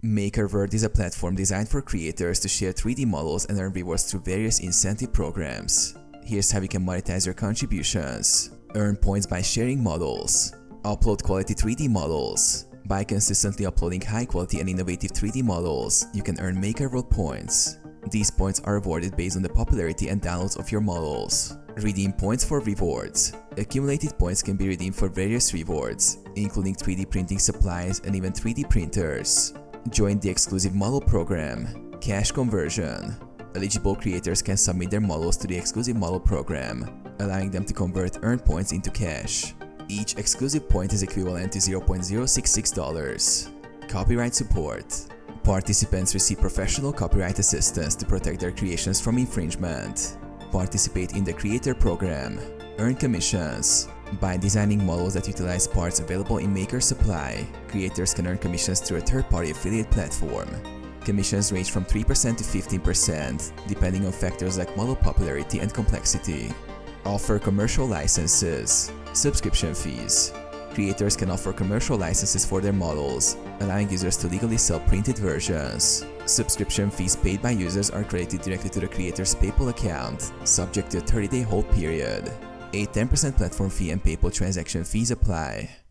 MakerWorld is a platform designed for creators to share 3D models and earn rewards through various incentive programs. Here's how you can monetize your contributions. Earn points by sharing models. Upload quality 3D models. By consistently uploading high-quality and innovative 3D models, you can earn MakerWorld points. These points are awarded based on the popularity and downloads of your models. Redeem points for rewards. Accumulated points can be redeemed for various rewards, including 3D printing supplies and even 3D printers. Join the exclusive model program. Cash conversion. Eligible creators can submit their models to the exclusive model program, allowing them to convert earned points into cash. Each exclusive point is equivalent to $0.066. Copyright support. Participants receive professional copyright assistance to protect their creations from infringement. Participate in the creator program. Earn commissions. By designing models that utilize parts available in Maker Supply, creators can earn commissions through a third-party affiliate platform. Commissions range from 3% to 15%, depending on factors like model popularity and complexity. Offer commercial licenses. Subscription fees. Creators can offer commercial licenses for their models, allowing users to legally sell printed versions. Subscription fees paid by users are credited directly to the creator's PayPal account, subject to a 30-day hold period. A 10% platform fee and PayPal transaction fees apply.